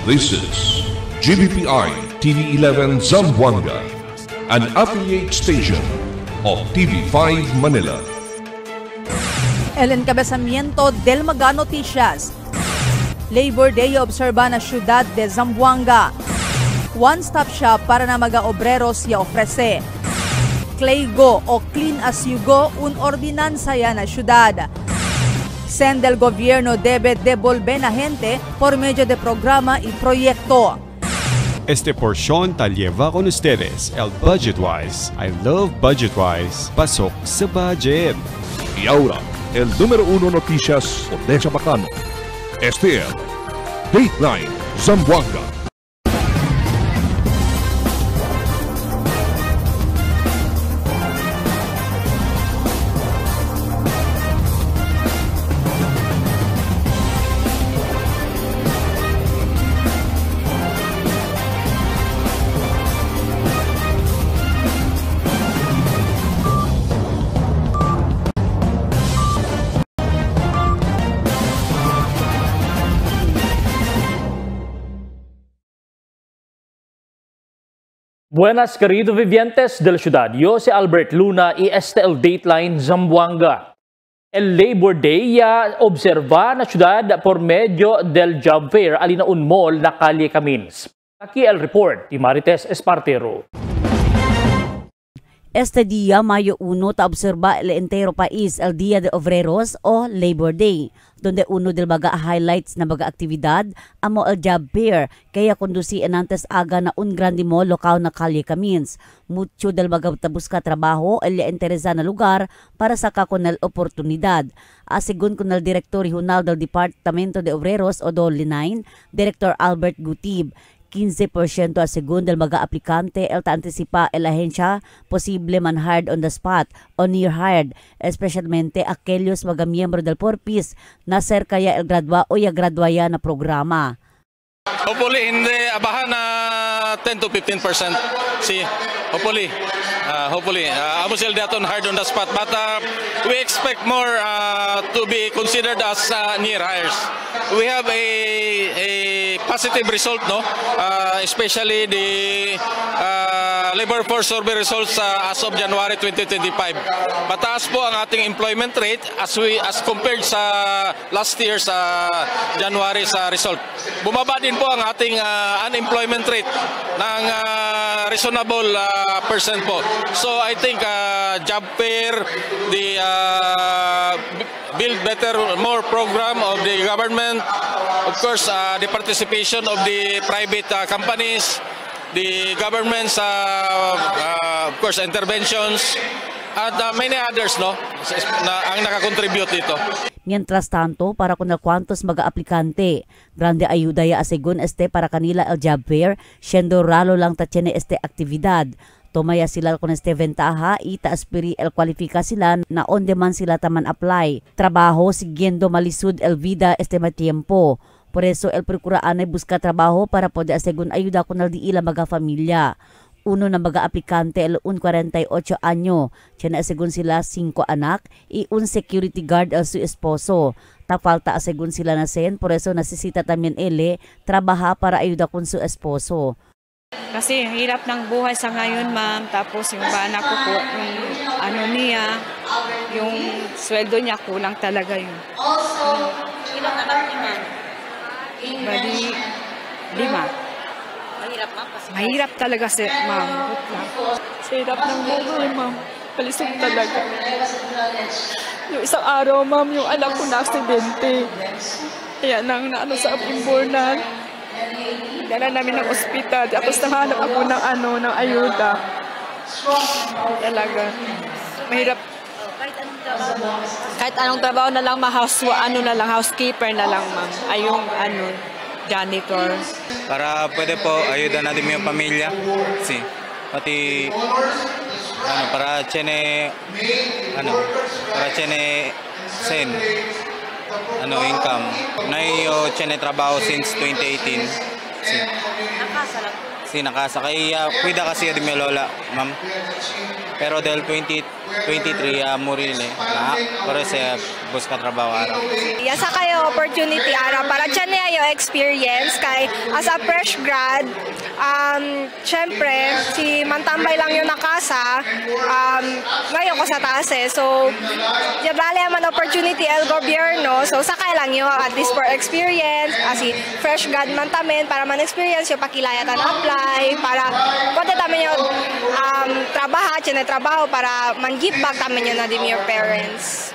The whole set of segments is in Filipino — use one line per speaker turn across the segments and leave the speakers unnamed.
This is GBPI TV11 Zamboanga, an affiliate station of TV5 Manila.
El encabezamiento del Mega Noticias. Labor Day observa na siyudad de Zamboanga. One-stop shop para na mga obreros ya ofrece. Claygo o Clean as you go, un ordinanza ya na siyudad. Sen del gobierno debe devolver na gente por medio de programa y proyecto.
Este porción ta lleva con ustedes el Budgetwise. I love Budgetwise. Pasok sa budget.
Y ahora, el número 1 noticias de Chabacano. Este es Dateline Zamboanga.
Buenas queridos vivientes de la ciudad, yo soy Albert Luna y este es el Dateline Zamboanga. El Labor Day ya observa na ciudad por medio del job fair alina un mall na Calle Camins. Aquí el report de Marites Espartero.
Este día, Mayo 1, ta observa el entero país el Día de Obreros o Labor Day, donde uno del mga highlights na mga aktibidad amo el job fair, kaya kondusian antes aga na un grande mall lokal na Calle Camins. Mucho del mga busca trabaho el interesa na lugar para sa kakunal oportunidad. Asigun kunal Direktor Regional del Departamento de Obreros o DOL9, Director Albert Gutib, 15% asigun del mga aplikante el ta-antisipa el ahensya posible man hired on the spot o near hired, especialmente aquellos mga miyembro del Porpis na cerca ya el gradwa o ya gradwaya na programa.
Hopefully hindi abahan na 10 to 15%. See, hopefully amo sila daton hard on the spot, but we expect more to be considered as near hires. We have a positive result, no? Especially the labor force survey results as of January 2025. Mataas po ang ating employment rate as compared sa last year's January sa result. Bumaba din po ang ating unemployment rate ng reasonable percent po. So I think job fair, the build better, more program of the government, of course the participation of the private companies, the government's of course interventions, at many others, no, ang nakakontribute dito.
Mientras tanto, para kunal cuantos mga aplikante, grande ayuda ya asigun este para kanila el job fair, siendo ralo lang tachene este aktividad. Tomaya sila con este ventaja y taaspiri el kwalifika sila na on demand sila taman apply. Trabajo siguiendo malisud el vida este matiempo. Por eso el procuraan ay busca trabajo para poder asigun ayuda kunal di ila mga familia. Uno na mga aplikante el 48 anyo, siya asigun sila 5 anak, y un security guard el su esposo. Tapalta asigun sila na sen, por eso nasisita también ele, trabaha para ayuda kun su esposo.
Kasi hirap ng buhay sa ngayon, ma'am. Tapos yung anak ko po, yung ano niya, yung sweldo niya kulang talaga yun.
Ilang anak niya, ma'am?
Bali, 5.
Mahirap, ma'am?
Mahirap talaga si ma'am. Sa hirap ng buhay, ma'am. Palisog talaga. Yung isang araw, ma'am, yung anak ko na aksidente. Kaya nang naano sa imbornan. Dala namin ng ospital. Tapos nahanap ako ng ayuda. Talaga. Mahirap. Kahit anong trabaho na lang, housekeeper na lang, ma'am. Ay yung janitor.
Para pwede po ayuda natin yung pamilya. Si pati para tiene sen income. Na yo tiene trabaho since 2018. Si nakasa lang. Si nakasa kaya kuida kasi di mi lola ma'am. Pero dahil 2023 muri na para sa busca trabaho araw.
Yasa kayo opportunity araw para dyan niya yung experience kay as a fresh grad, syempre si mantambay lang yung nakasa, ngayon ko sa taas so bali man opportunity el gobyerno, so sakay lang yung at least for experience, si fresh grad man tamen para man experience yung pakilayatan apply, para pwede tamen yung trabaho para man-give back tamen yung na din your parents.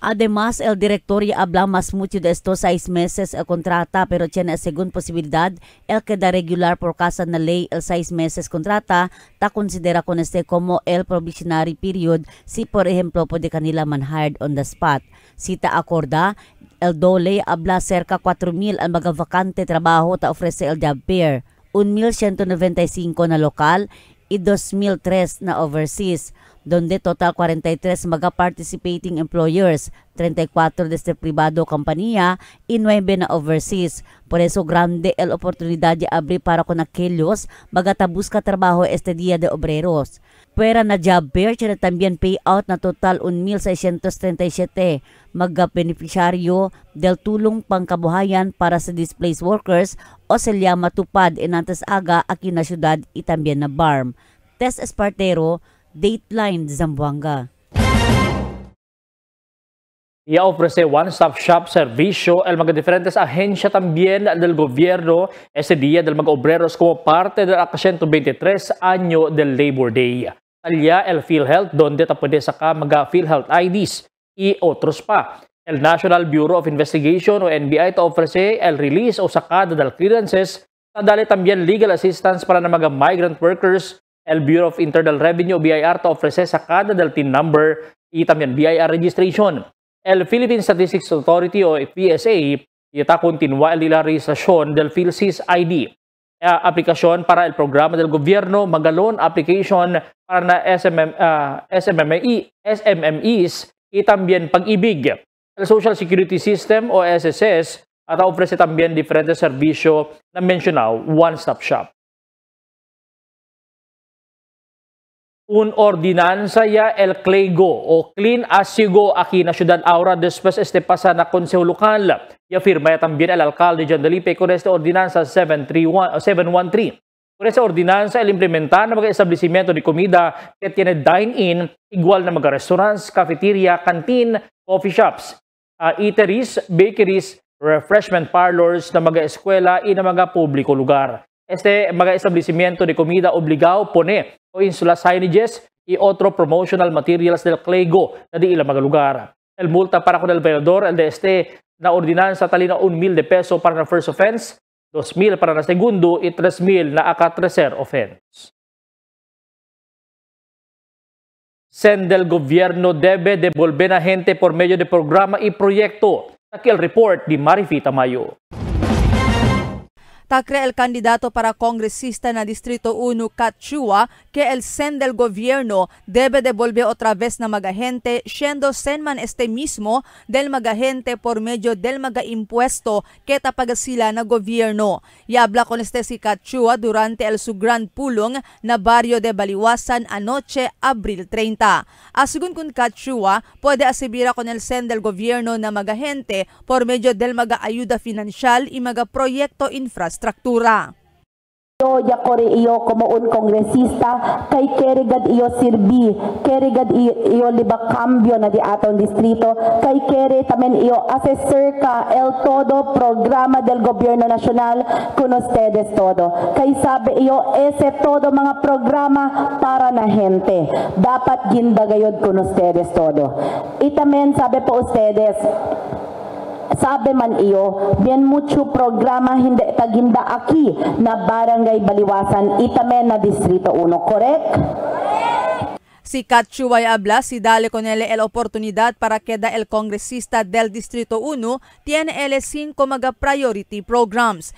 Además, el director ya habla más mucho de estos 6 meses el contrata, pero tiene según posibilidad el queda regular por casa na ley el 6 meses contrata, ta considera con este como el probationary period si por ejemplo puede kanila man hired on the spot. Si ta acorda, el dole habla cerca 4,000 ang mga vacante trabajo ta ofrece el job fair, 1,195 na lokal y 2,003 na overseas, donde total 43 mga participating employers, 34 desde privado compañía y 9 na overseas. Por eso grande el oportunidad de abrir para con aquellos magatabusca trabajo este día de obreros. Pera na job fair, tiene también payout na total 1,637 mga beneficiaryo del tulong pangkabuhayan para sa displaced workers o se llama tupad en antes aga aquí na syudad y también na BARM. Tess Espartero, Dateline Zamboanga.
Y ofrece one-stop shop servicio el mga diferentes agencia también del gobierno ese día del mga obreros como parte del 123 año del Labor Day. Talya el PhilHealth donde ta puede sacar mga PhilHealth IDs y otros pa. El National Bureau of Investigation o NBI ta ofrece el release o sacada del clearances, tadali también legal assistance para na mga migrant workers. El Bureau of Internal Revenue, BIR, te ofrece sacada del TIN number y también BIR registration. El Philippine Statistics Authority o PSA, está continúa la registración del PhilSys ID. Aplicación para el programa del gobierno, Magalón application para na SMMEs y también Pag-ibig. El Social Security System o SSS, at ofrece también diferentes servicios na mencionado, one-stop shop. Un ordinanza ya el CLEGO o Clean As You Go aquí na Ciudad Aura después pasa na Consejo Local. Ya firma ya también el alcalde John Delipe con esta ordinanza 713. Con esta ordinanza el implementar na mga establecimiento de comida que tiene dine-in igual na mga restaurants, cafeteria, canteen, coffee shops, eateries, bakeries, refreshment parlors na mga eskwela y na mga publiko lugar. Mga establecimiento de comida obligado pone o insula signages y otro promotional materials del CLEGO na di ilang mga lugar. El multa para con el vendedor, el de na ordinanza talina 1,000 peso para na first offense, 2,000 para na segundo y 3,000 na tercer offense. Sen del gobierno debe devolver a gente por medio de programa y proyecto. Aquí el report de Marifita Mayo.
Tacre el candidato para congresista na Distrito 1 Kat Chua que el sen del gobierno debe devolver otra vez na mga gente siendo sen man mismo del mga gente por medio del mga impuesto que tapaga sila na gobierno. Y habla con si Kat Chua durante el su gran pulong na barrio de Baliwasan anoche, Abril 30. Asigun kun Kat Chua, puede asibira con el sen del gobierno na mga gente por medio del mga ayuda financial y mga proyecto infrastruktura.
Yo ya kore iyo como un congresista kay kerigad iyo sirbi, kerigad iyo liba cambio na di atong distrito, kay kere tamen iyo asesor ka el todo programa del gobierno nacional con ustedes todo. Kay sabi iyo ese todo mga programa para na gente. Dapat gindagayod con ustedes todo. Y tamen sabi po ustedes, sabi man iyo, bien mucho programa hindi taginda aki na barangay Baliwasan itamen na Distrito 1, correct?
Si Kat Chua habla, si dale con él el oportunidad para queda el congresista del Distrito 1 tiene él 5 mga priority programs.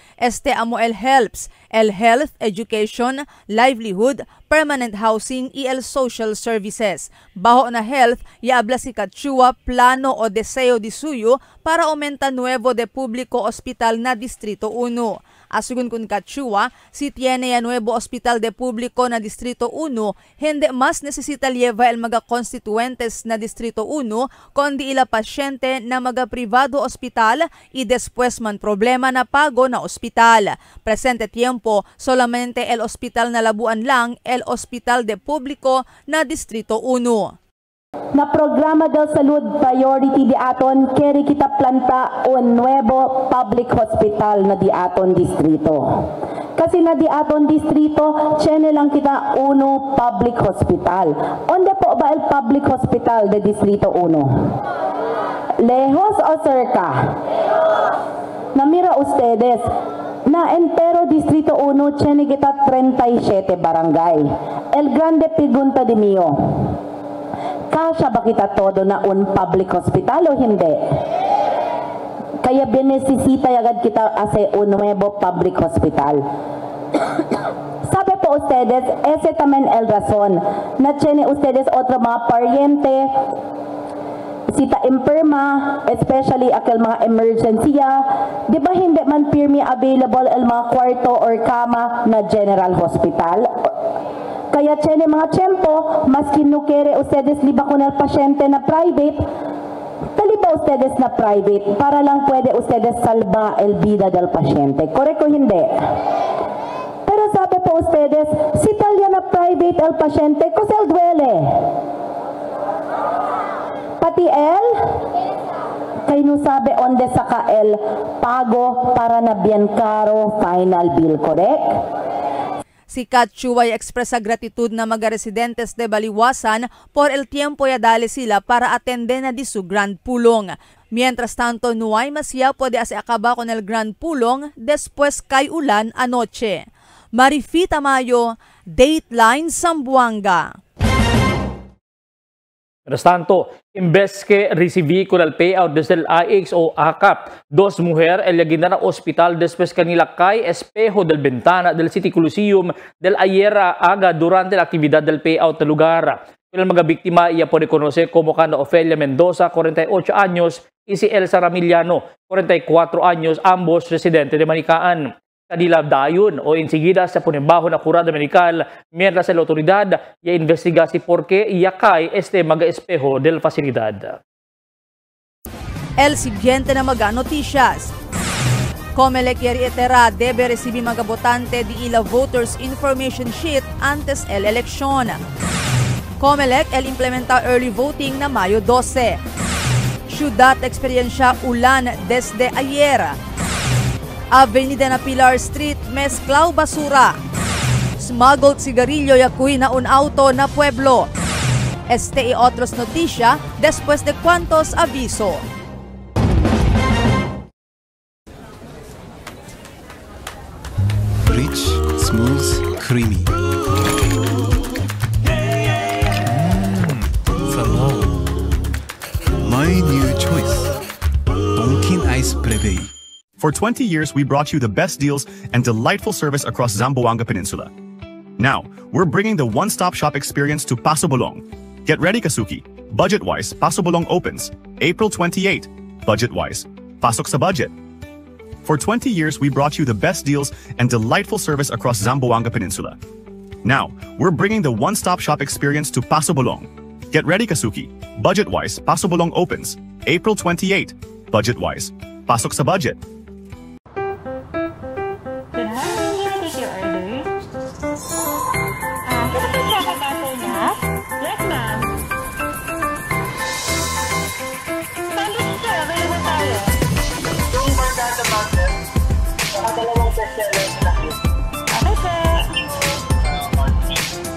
Amo el HELPS, el Health, Education, Livelihood, Permanent Housing y el Social Services. Bajo na health, habla si Kat Chua plano o deseo de suyo para aumenta nuevo de público hospital na Distrito 1. Asugun kun Kachua, si tiene ya Nuevo Hospital de Publico na Distrito 1, hindi mas necesita lleva el mga constituentes na Distrito 1, kundi ila pasyente na mga privado hospital y después man problema na pago na hospital. Presente tiempo, solamente el hospital na Labuan lang, el Hospital de Publico na Distrito 1.
Na programa del salud priority di aton keri kita planta un nuevo public hospital na di aton distrito. Kasi na di aton distrito, chene lang kita uno public hospital. Onde po ba el public hospital de distrito 1? Lejos o cerca? Namira ustedes, na entero distrito 1, chene kita 37 barangay. El grande pregunta de mio, kasya ba kita todo na un public hospital o hindi? Kaya benesisita agad kita ase un nuevo public hospital. Sabi po ustedes, ese también el razón na tiene ustedes otro mga pariente, sita enferma, especially aquel mga emergencia, di ba hindi man pirmi available el mga kwarto or kama na general hospital? Kaya tiene mga tiempo, maski no quiere ustedes liba con el pasyente na private, taliba ustedes na private para lang pwede ustedes salva el vida del pasyente. Correcto o hindi? Pero sabi po ustedes, si talya na private el pasyente, kusel duele. Pati el? Kaya no sabi onde saka el pago para na bien caro final bill, correct?
Si Kachua expresa gratitud na mga residentes de Baliwasan por el tiempo ya dali sila para atender na di su Grand Pulong. Mientras tanto, no hay masya puede ase acaba con el Grand Pulong después kay ulan anoche. Marifi Tamayo, Dateline Zamboanga.
Mientras tanto, imbes que recibí con el payout desde el AX o ACAP, dos mujeres el ginara hospital después que nilakay espejo del ventana del City Coliseum del ayer aga durante la actividad del payout del lugar. El mga biktima iya po reconoce como Cana Ofelia Mendoza, 48 años, y si Elsa Ramillano, 44 años, ambos residentes de Manicaan. Kanila dayon o enseguida sa punimbaho na kurada medical mientras la autoridad ya investigasi por qué yakay este mga espejo del facilidad.
El siguiente na mga noticias. Comelec y Etera debe recibir mga botante di ila voters information sheet antes el eleksyon. Comelec el implementa early voting na Mayo 12. Ciudad experiencia ulan desde ayer. Avenida na Pilar Street, mezclaw basura. Smuggled cigarillo yakuy na un auto na pueblo. Este y otros noticia después de cuantos aviso.
Rich, smooth, creamy. Salam. My new choice. Donkin Ice Plebe.
For 20 years, we brought you the best deals and delightful service across Zamboanga Peninsula. Now, we're bringing the one-stop shop experience to Paso Bolong. Get ready, Kasuki. Budget-wise, Paso Bolong opens April 28. Budget-wise, pasok sa budget. For 20 years, we brought you the best deals and delightful service across Zamboanga Peninsula. Now, we're bringing the one-stop shop experience to Paso Bolong. Get ready, Kasuki. Budget-wise, Paso Bolong opens April 28. Budget-wise, pasok sa budget.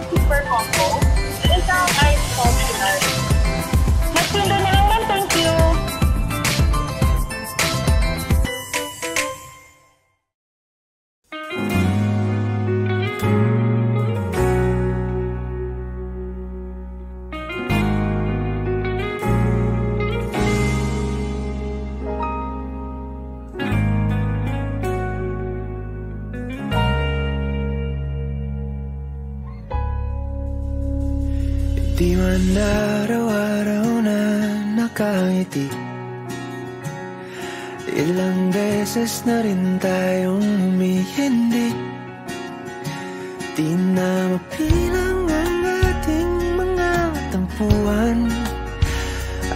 Super combo. Isang ice optional. Magtinda na lang, ma'am. Thank you.
Di man araw-araw na nakangiti, Ilang beses na rin tayong humihindi, di na mapilang ang ating mga tampuhan.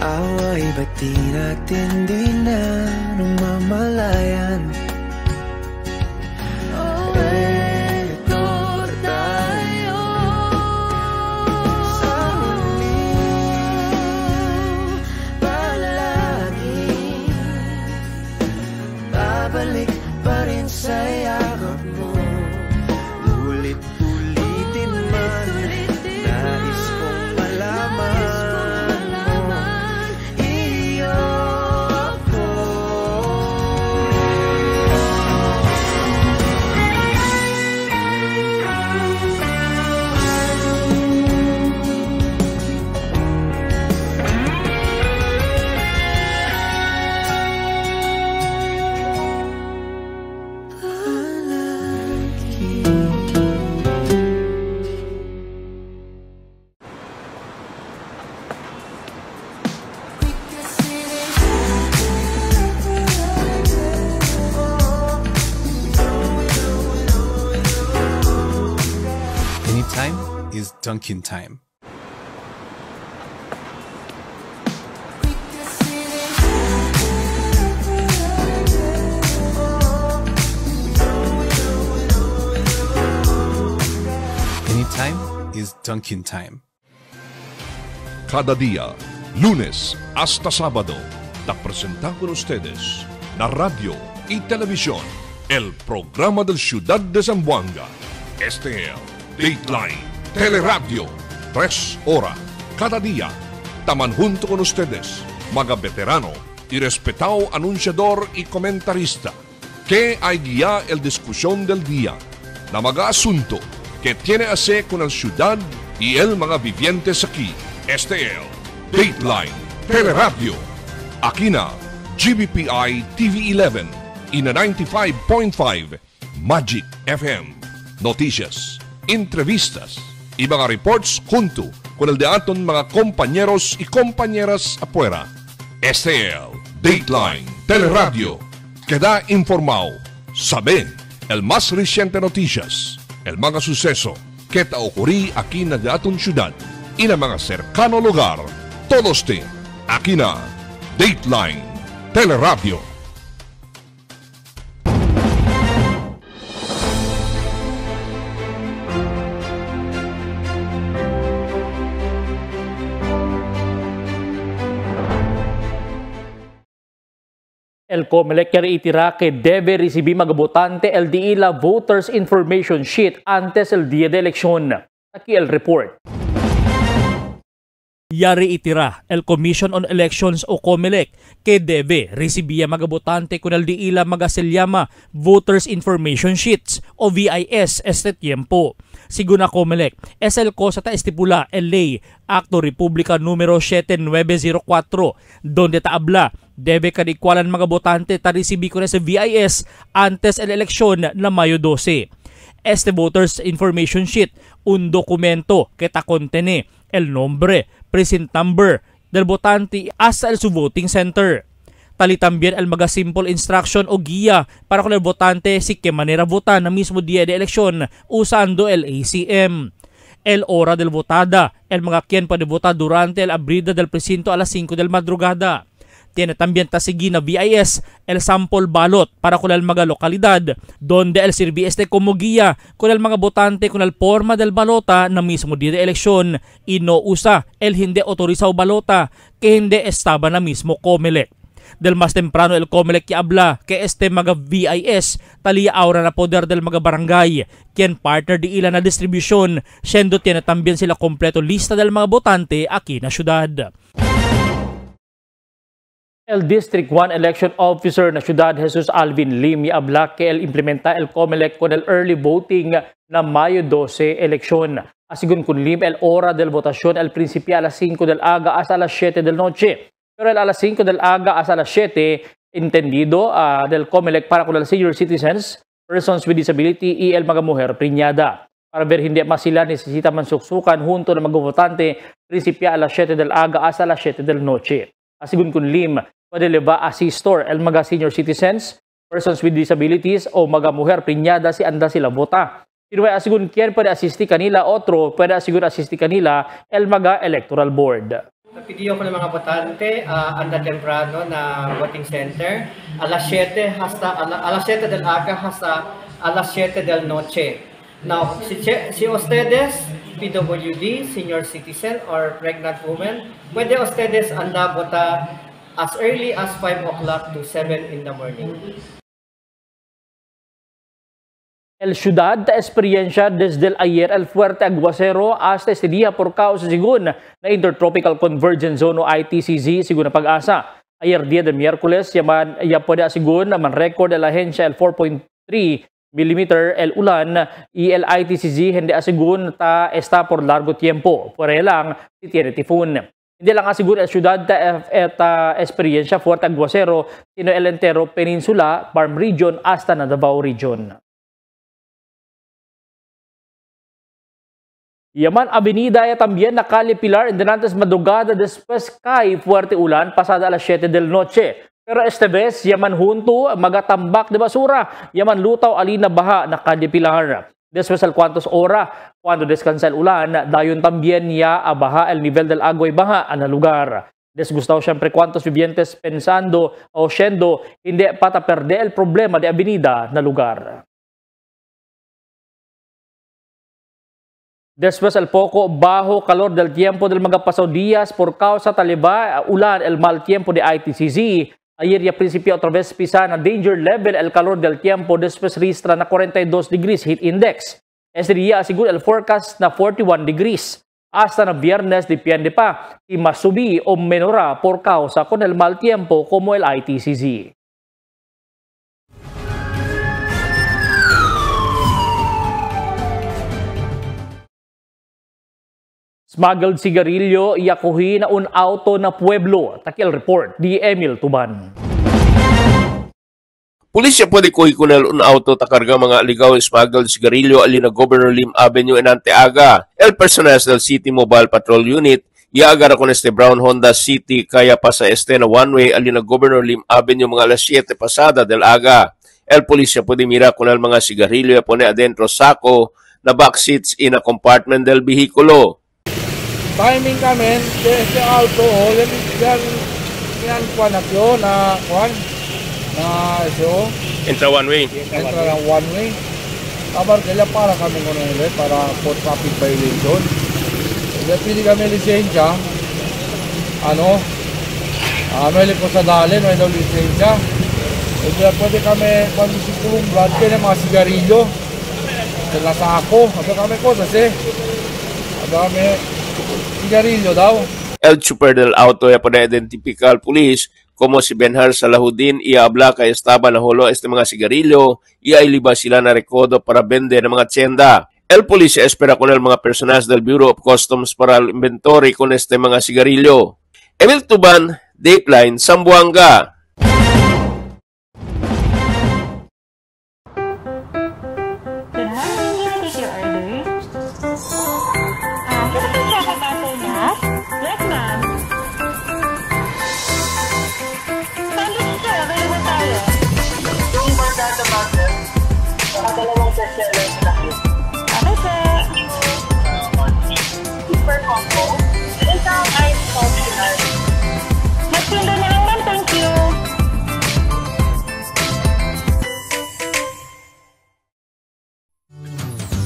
Away ba't di natin di na namamalayan? Eto tayo sa huli, palagi babalik pa rin sa yakap mo. Ulit-ulitin man, nais kong malaman mo, iyo ako. Anytime is Dunkin' time. Anytime is Dunkin' time.
Cada día, lunes hasta sábado, te presentamos con ustedes la radio y televisión, el programa del Ciudad de Zamboanga. Este es Dateline Teleradio, 3 horas cada día. Taman junto con ustedes, mga veterano y respetado anunciador y comentarista, que hay guía el discusión del día, na mga asunto que tiene a ver con la ciudad y el mga vivientes aquí. Este es Dateline Teleradio. Aquí na GBPI TV11 y na 95.5 Magic FM. Noticias, entrevistas y mga reports junto con el de aton mga compañeros y compañeras afuera. Este es Dateline Teleradio. Queda informado, sabe el más reciente noticias, el mga suceso que te ocurrí aquí na de aton ciudad y na mga cercano lugar. Todos te aquí na Dateline Teleradio.
El COMELEC itira que debe recibir mga botante el DI la Voters Information Sheet antes el día de elección. Aquí el report. Yari itira el Commission on Elections o COMELEC que debe recibir mga botante con el DI la mga selyama Voters Information Sheets o VIS este tiempo. Según COMELEC, es el cosa ta estipula el Ley Acto República número 7904 donde ta habla debe kadikwalan mga botante ta resibi ko na sa VIS antes el eleksyon na Mayo 12. Este Voters Information Sheet, un dokumento que ta contene el nombre, present number del botante hasta el su voting center. Tali también el mga simple instruction o guía para con el votante si que manera votar na mismo día de elección usando el ACM. El hora del votada, el mga quien puede votar durante el abrida del precinto a las 5 del madrugada. Tiene también tasigi na VIS el sample ballot para con el mga lokalidad donde el servicio como guía con el mga botante con el forma del balota na mismo día de elección y no usa el hindi autorizado balota que hindi estaba na mismo COMELEC. Del más temprano el COMELEC que habla que este mga VIS talia ahora na poder del mga barangay quien partner di ilan na distribution siendo tiene también sila kompleto lista del mga botante aquí na syudad. El District 1 Election Officer na Ciudad Jesus Alvin Lim habla que el implementa el COMELEC con el early voting na Mayo 12 eleksyon. Asigun kun Lim el hora del votación el principio a las 5 del aga hasta las 7 del noche. Pero el a las 5 del aga hasta las 7 entendido del COMELEC para con el senior citizens, persons with disability y el mga mujer preñada. Para ver hindi mas sila necesita mansuksukan junto ng mga votante principio a las 7 del aga hasta las 7 del noche. Asigun kun Lim, Padeliva asistor el mga senior citizens, persons with disabilities o mga mujer preñada si anda sila vota. Sino ay asigun quien puede asisti kanila, otro puede asigun asisti kanila el mga electoral board.
Napidiyo ko ng mga botante, anda temprano na voting center, alas 7 hasta alas 7 del aga hasta alas 7 del noche. Now, si ustedes, PWD, senior citizen or pregnant woman, pwede ustedes anda vota as early as 5 o'clock to 7 in the morning.
El ciudad de experiencia desde el ayer el fuerte aguacero hasta este día por causa según na Intertropical Convergence Zone o ITCZ según na pag-asa. Ayer día de miércoles ya puede según na man-record el agencia el 4.3 mm el ulan y el ITCZ hindi asegun ta está por largo tiempo. Por lang si tiene tifun. Hindi lang asiguro el ciudad de experiencia fuerte aguacero sino el entero peninsula, Farm Region hasta na Davao Region. Yaman Avenida ya también na Calle Pilar en antes madrugada después kay fuerte ulan pasada alas 7 del noche. Pero este vez yaman junto magatambak de basura, yaman lutaw alina baha na Calle Pilar. Después al cuantos hora cuando descansa el ulan, dayon también ya abaja el nivel del agua y baja en el lugar. Desgustado siempre cuantos vivientes pensando o siendo hindi pata perde el problema de avenida na lugar. Después el poco bajo calor del tiempo del mga pasaw días por causa taliba ulan el mal tiempo de ITCZ. Ayer ya principio otra vez pisa na danger level el calor del tiempo después registra na 42 degrees heat index. Este día seguro el forecast na 41 degrees. Hasta na viernes depende pa si masubi o menora por causa con el mal tiempo como el ITCZ. Smuggled sigarilyo iyakuhi na un auto na pueblo. Takil report di Emil Tuban.
Pulisya pwede kuhikunal un auto takarga mga aligaw smuggled sigarilyo alina Governor Lim Avenue en Anteaga. El personal del City Mobile Patrol Unit iaagara con este brown Honda City kaya pa sa este na one-way alina Governor Lim Avenue mga alas 7 pasada del aga. El pulisya pwede mira kunal mga sigarilyo pone adentro sako na back seats in a compartment del vehikulo.
Timing kami, este auto, yan kuan akyo na kuan na so
entra one way.
Entra lang one way. Kabar kaya para kami ngono ulit para for traffic violation. Kaya pili kami lisensya. May po sa dali, may daw lisensya. Kaya pwede kami pag-isikulong brand kaya mga sigarilyo. Sila sa ako. Aba kami ko kasi. Aba kami sigarilyo daw.
El chofer del auto ya pwede identificar police como si Benhar Salahudin iabla kay estaba na holo este mga sigarilyo iailiba sila na rekodo para vende ng mga tienda. El policía espera con el mga personas del Bureau of Customs para el inventory con este mga sigarilyo. Emil Tuban, Dateline, Zamboanga.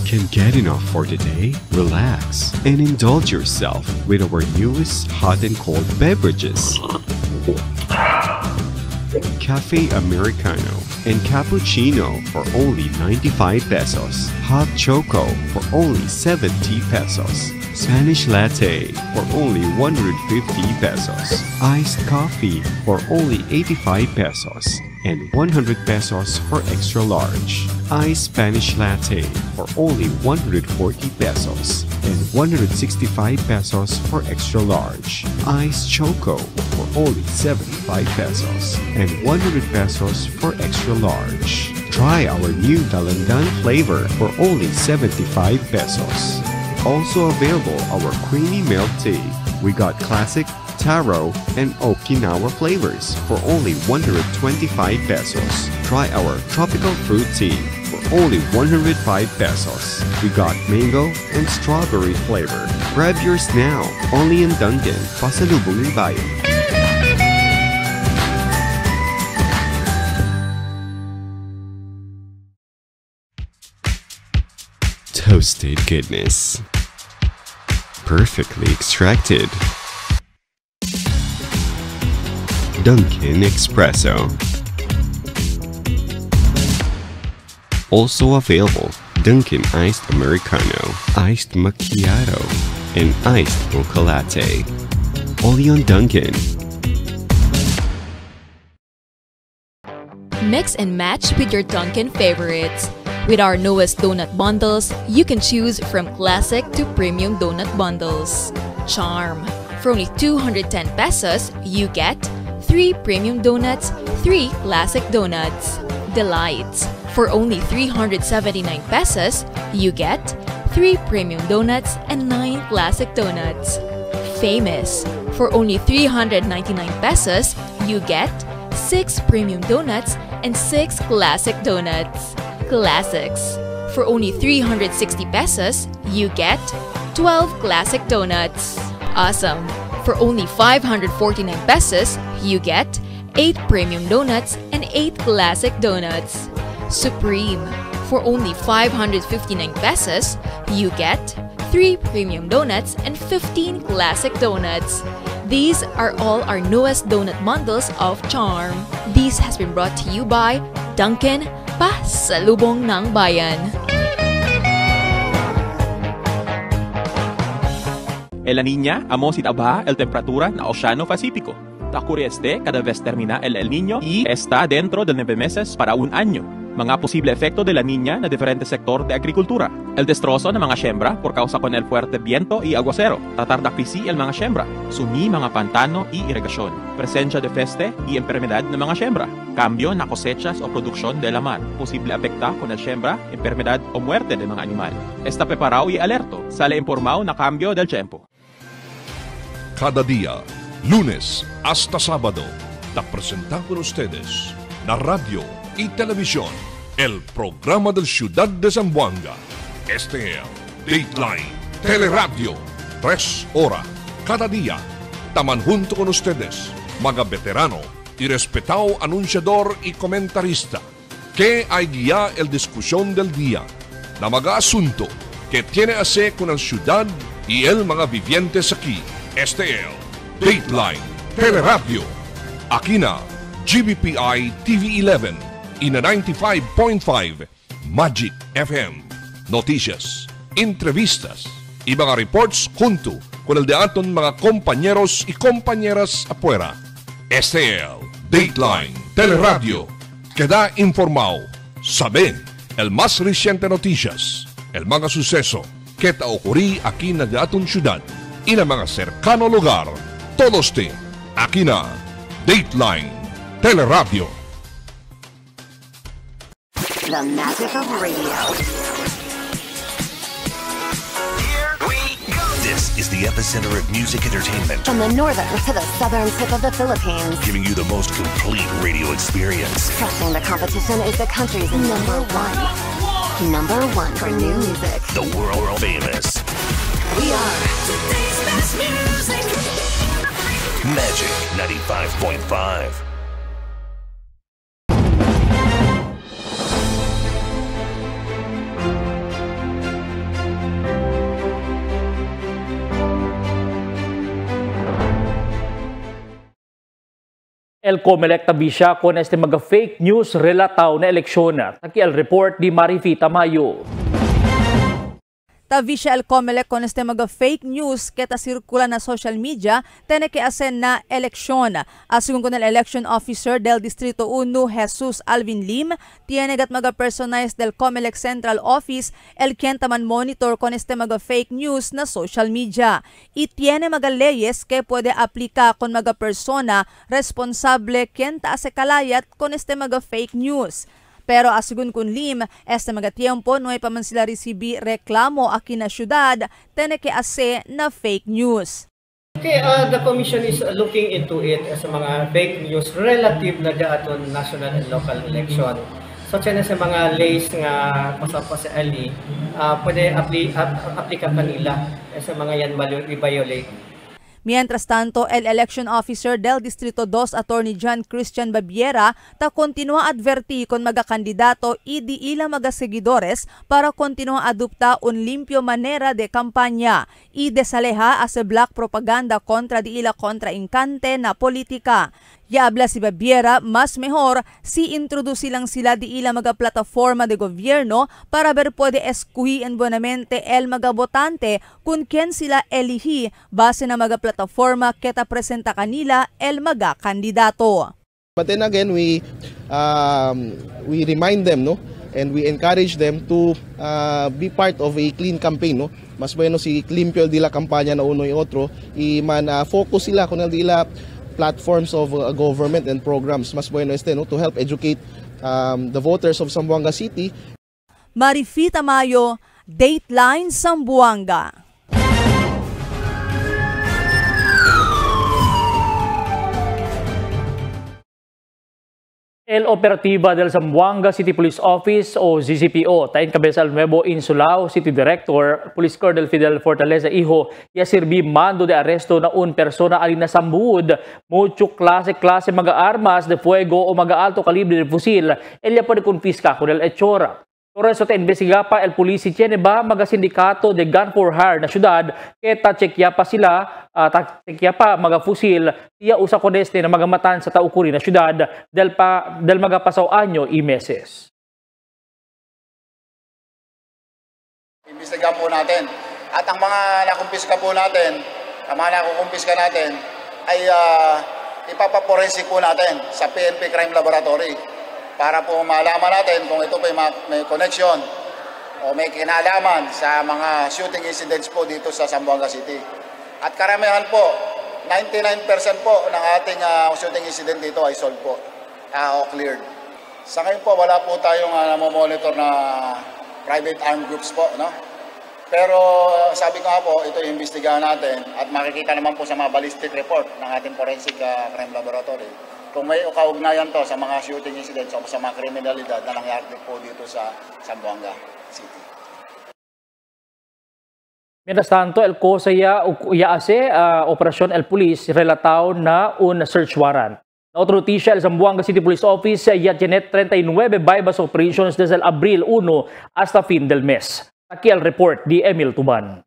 Can get enough for today? Relax and indulge yourself with our newest hot and cold beverages. Cafe Americano and Cappuccino for only 95 pesos. Hot Choco for only 70 pesos. Spanish Latte for only 150 pesos. Iced Coffee for only 85 pesos. And 100 pesos for extra large. Iced Spanish Latte for only 140 pesos. And 165 pesos for extra large. Iced Choco for only 75 pesos. And 100 pesos for extra large. Try our new Dalandan flavor for only 75 pesos. Also available our creamy milk tea. We got classic, taro, and Okinawa flavors for only 125 pesos. Try our tropical fruit tea for only 105 pesos. We got mango and strawberry flavor. Grab yours now, only in Dunkin', Pasalubong ng Bayan. Toasted goodness. Perfectly extracted. Dunkin' Espresso. Also available, Dunkin' Iced Americano, Iced Macchiato, and Iced Mocha Latte. Only on Dunkin'.
Mix and match with your Dunkin' favorites. With our newest donut bundles, you can choose from classic to premium donut bundles. Charm. For only 210 pesos, you get 3 premium donuts, 3 classic donuts. Delights. For only 379 pesos, you get 3 premium donuts and 9 classic donuts. Famous. For only 399 pesos, you get 6 premium donuts and 6 classic donuts. Classics. For only 360 pesos, you get 12 classic donuts. Awesome. For only 549 pesos, you get 8 premium donuts and 8 classic donuts. Supreme. For only 559 pesos, you get 3 premium donuts and 15 classic donuts. These are all our newest donut bundles of Charm. This has been brought to you by Dunkin', Pasalubong ng Bayan.
El La Niña, amo si tabaja el temperatura na Oceano Pacífico. Ocurre cada vez termina el Niño y está dentro de 9 meses para un año. Mga posible efecto de La Niña na diferente sector de agrikultura. El destrozo ng mga siembra por causa con el fuerte viento y aguacero. Tatarda krisi el mga siembra. Sumi mga pantano y irrigasyon. Presencia de peste y enfermedad ng mga siembra. Cambio na cosechas o produksyon de la mar. Posible afecta con el siembra, enfermedad o muerte de mga animal. Está preparado y alerto. Sale informado na cambio del tiempo.
Cada día, lunes hasta sábado, te presentamos con ustedes la radio y televisión, el programa del Ciudad de Zamboanga. Este es Dateline Teleradio, 3 horas cada día. Taman junto con ustedes, mga veterano y respetado anunciador y comentarista, que hay guía el discusión del día, na mga asunto que tiene a hacer con el ciudad y el mga vivientes aquí. Este es Dateline Teleradio. Aquí na GBPI TV 11 y na 95.5 Magic FM. Noticias, entrevistas y mga reports junto con el de aton mga compañeros y compañeras afuera. Este es Dateline Teleradio. Queda informado, sabe el más reciente noticias, el mga suceso que te ocurrí aquí na de aton ciudad y na mga cercano lugar. Todos te aquí na Dateline Teleradio.
The magic of radio.
Here we go. This is the epicenter of music entertainment.
From the northern to the southern tip of the Philippines.
Giving you the most complete radio experience.
Crushing the competition is the country's number one. Number one for new music.
The world famous.
We are today's best music.
Magic 95.5.
El Comelec tabisya con este mga fake news relataw na eleksyon. Taki el report di Marifi Tamayo.
Tavisya el Comelec con este mga fake news keta sirkula na social media tene que asen na eleksyon. Asungon con el election officer del Distrito 1 Jesus Alvin Lim, tiene gat mga personalized del Comelec Central Office el quien taman monitor con este mga fake news na social media. Y tiene mga leyes que puede aplika con mga persona responsable quien taase kalayat con este mga fake news. Pero asigun kun Lim, este mga tiempo no ay pa man sila resibi reklamo aki na syudad, tene que ase na fake news.
Okay, the commission is looking into it as mga fake news relative na aton national and local election. So, tiyan sa mga lays nga pasapa sa ali, pwede aplika kanila sa mga yan i-violate.
Mientras tanto, el election officer del Distrito 2, Attorney John Christian Babiera, ta continua adverti kon magakandidato idi ila magaseguidores para continua adopta un limpio manera de kampanya. Idesaleha as black propaganda kontra di ila kontra inkante na politika. Yabla si Babiera, mas mejor si introduce lang sila di ila mga plataforma de gobierno para ver pwede eskuhin buenamente el mga botante kung ken sila elihi base na mga plataforma keta presenta kanila el mga kandidato.
But then again, we remind them, no, and we encourage them to be part of a clean campaign, no. Mas bueno si limpyo dila kampanya na uno y otro, focus sila kung dila platforms of government and programs. Mas bueno no, to help educate the voters of Zamboanga City.
Marifita Mayo, Dateline Zamboanga.
El Operativa del Zamboanga City Police Office o ZCPO, tayo kabesa al Nuevo Insulao City Director, Police Colonel Fidel Fortaleza Iho, ya sirbi mando de aresto na un persona alina sambud, mucho klase mga armas de fuego o mga alto kalibre de fusil, elya po de konfiska con el echora. Por eso te investiga pa el polisi tiene ba mga sindikato de gun for hire na syudad, keta tsekya pa sila, tsekya pa mga fusil, iya usa ko deste na magamatan sa taukuri na syudad del mga pasaw anyo y meses.
Imbestiga po natin. At ang mga nakumpiska po natin, ang mga nakukumpiska natin, ay ipapaporensik po natin sa PNP Crime Laboratory para po malaman natin kung ito pa may connection o may kinalaman sa mga shooting incidents po dito sa Zamboanga City. At karamihan po, 99% po ng ating shooting incident dito ay solved po o cleared. Sa ngayon po, wala po tayong namomonitor na private armed groups po, no? Pero sabi ko nga po, ito iimbestigahan natin at makikita naman po sa mga ballistic report ng ating forensic crime laboratory kung may kaugnayan to sa mga shooting incidents o sa mga kriminalidad na nangyari po dito sa Zamboanga City.
Mientras tanto, el cosa ya hace operación el police relatado na un search warrant. Na otra noticia, el Zamboanga City Police Office ya tiene 39 bypass operations desde el abril 1 hasta fin del mes. Aquí el report de Emil Tuban.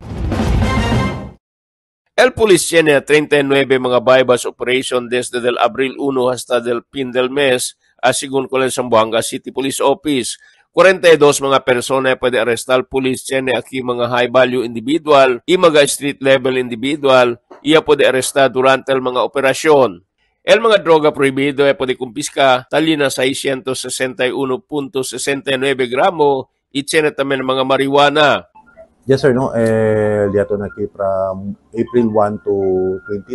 El police tiene 39 mga bypass operation desde del abril 1 hasta del fin del mes, según con el Zamboanga City Police Office. 42 mga persona pwede arrestar police tiene aquí mga high value individual y mga street level individual iya pwede arrestar durante el mga operasyon. El mga droga prohibido pwede kumpiska tali na 661.69 gramo y tiene también mga marijuana.
Yes sir, no. Liato na from April 1 to 29,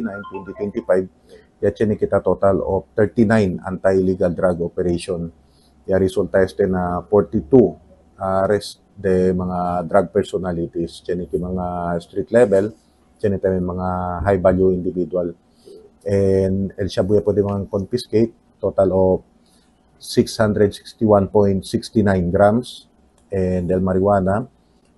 2025, yatchen kita total of 39 anti-illegal drug operation. Ya resulta na 42 arrest de mga drug personalities, chen mga street level, chen tayo mga high value individual. And el shabu pwede mga confiscate total of 661.69 grams and el marijuana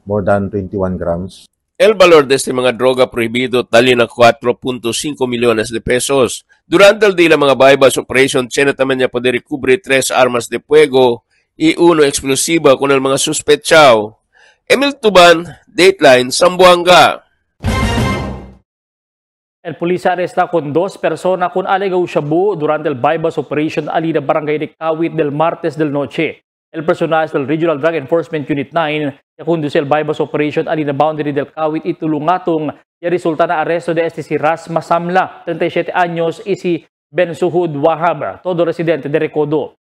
more than 21 grams.
El valor de este mga droga prohibido tali na 4.5 millones de pesos. Durante el día mga bypass operation, tiene también ya poder recover 3 armas de fuego y 1 explosiva con el mga suspechao. Emil Tuban, Dateline, Zamboanga.
El policía arresta con 2 personas con alegado shabu durante el bypass operation ali na barangay de Kawit del martes del noche. El personal del Regional Drug Enforcement Unit 9 ya conduce el bypass operation ali na boundary del Kawit itulungatong ya resulta na aresto de este si Ras Masamla, 37 años, y si Bensuhud Wahab, todo residente de Recodo.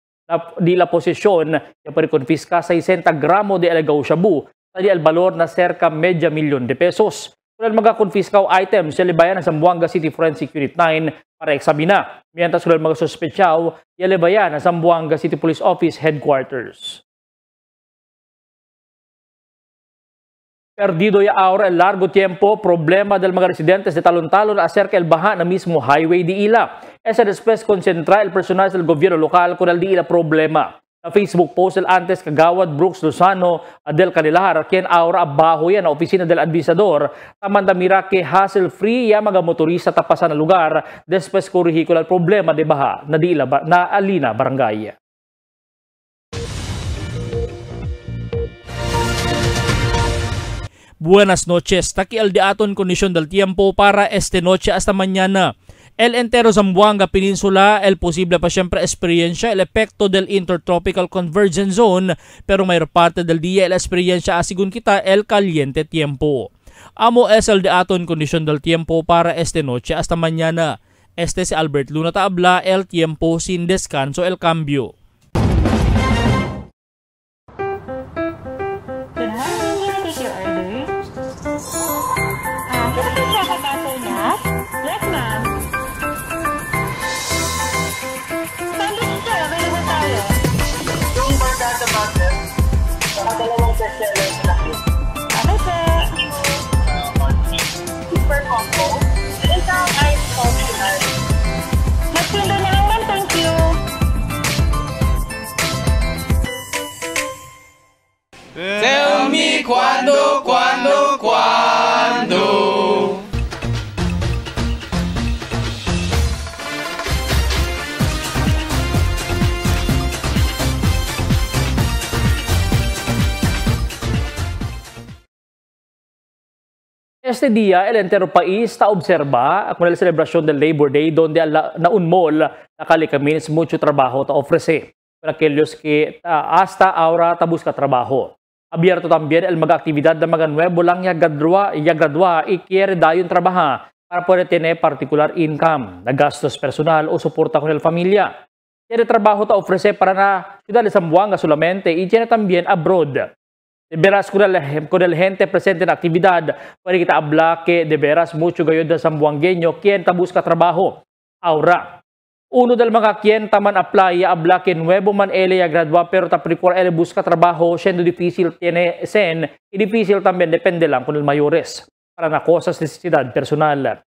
Di la posesión ya pariconfisca 60 gramo de alegado shabu, tali el valor na cerca media milyon de pesos. Kung mga confiscaw items sa libayan ng Zamboanga City Forensic Unit 9 para eksamina. Mientras kung mga suspetsyaw, yalibayan ng Zamboanga City Police Office Headquarters. Perdido ya ahora el largo tiempo problema del mga residentes de Talon-Talon acerca el baja na mismo highway de Ila. Esa después concentra el personal del gobierno local con el de Ila problema. Na Facebook post el antes kagawad Brooks Lozano del Canilar quien ahora abajo yan na opisina del administrador tamanda mira que hassle-free ya mga motorista tapasan na lugar después corrigicula el problema de baha na di Ila na Alina Barangay. Buenas noches. Taki al diaton kondisyon del tiempo para esta noche hasta mañana. El entero Zamboanga Peninsula, el posible pa siempre experiencia el efecto del Intertropical Convergence Zone, pero mayor parte del día el experiencia asigun kita el caliente tiempo. Amo es el diaton kondisyon del tiempo para esta noche hasta mañana. Este si Albert Luna Taabla, el tiempo sin descanso, el cambio.
Yes, ma'am. Sandwich sir, available tayo. Yung barkada butter, saka dalawang bestseller na cake. Okay, sir. Super combo. Isang ice optional. Nagsindo na lang, ma'am. Thank you.
Tell me cuando.
Este día, el entero país está observa con la celebración del Labor Day donde na un mall nakalikamin mucho trabajo ta ofrece para aquellos que hasta ahora ta busca trabajo. Abierto también el mga actividad de mga nuevo lang ya gradua y quiere dayon trabajar para poder tener particular income, na gastos personal o soporta con el familia. Tiene trabajo ta ofrece para na ciudad de Zamboanga solamente y tiene también abroad. De veras con el gente presente en actividad, puede kita habla que de veras mucho gayon de Zamboangueño quien ta busca trabajo. Ahora, uno del mga quien taman apply habla que nuevo man ele ya gradua pero ta precuar ele busca trabajo, siendo difícil tiene sen y difícil también depende lang con el mayores para na cosas necesidad personal.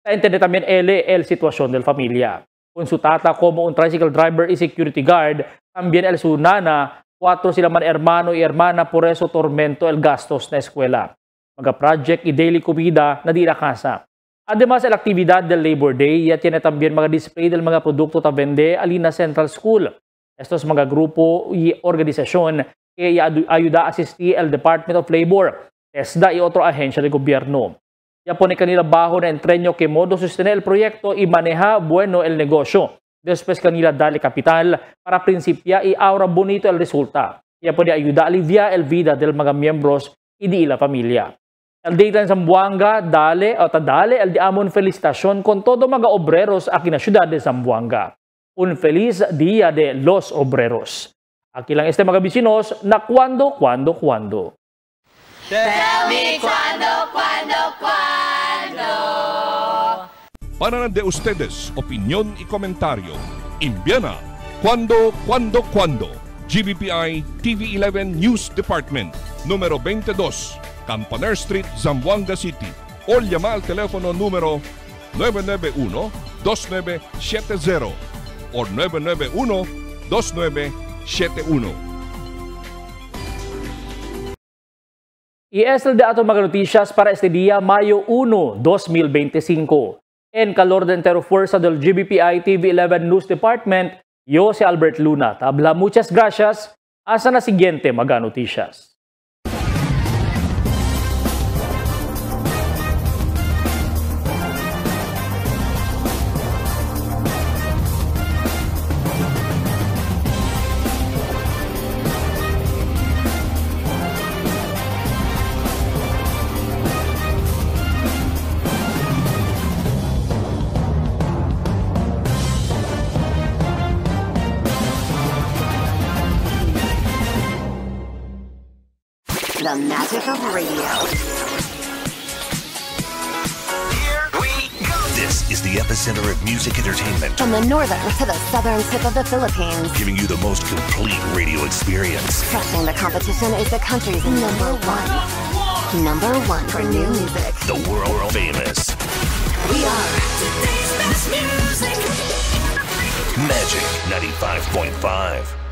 Ta entiende también ele el situación del familia. Con su tata como un tricycle driver y security guard, también el su nana. 4 sila man hermano y hermana, por eso tormento el gastos na eskwela. Mga project y daily comida na di na casa. Además, el actividad del Labor Day ya tiene también mga display del mga produkto ta vende Alina Central School. Estos mga grupo y organisasyon que ayuda a asistir el Department of Labor, TESDA y otro ahensya de gobierno. Ya pone kanila bajo na entrenyo que modo sostener el proyecto y maneja bueno el negosyo. Después kanila dale capital para principia y ahora bonito el resulta. Ya puede ayudar a aliviar el vida del mga miembros y de la familia. El Daytime Zamboanga dale el de amon felicitasyon con todo mga obreros aquí na ciudad de Zamboanga. Un feliz Día de los Obreros. Aquí lang este mga vecinos na cuando.
Tell me cuando.
Para de ustedes, opinión y comentario. Envíana cuando. GBPI TV11 News Department, número 22, Campaner Street, Zamboanga City. O llama al teléfono número 991-2970 o 991-2971.
Y es el dato mga noticias para este día, Mayo 1, 2025. En calor de entero fuerza del GBPI TV11 News Department, yo si Albert Luna. Tabla, muchas gracias. Hasta na siguiente mga noticias.
The magic of radio.
Here we go. This is the epicenter of music entertainment.
From the northern to the southern tip of the Philippines.
Giving you the most complete radio experience.
Crushing the competition is the country's #1. Number 1 for new music.
The world famous
We are
today's best music. Magic 95.5.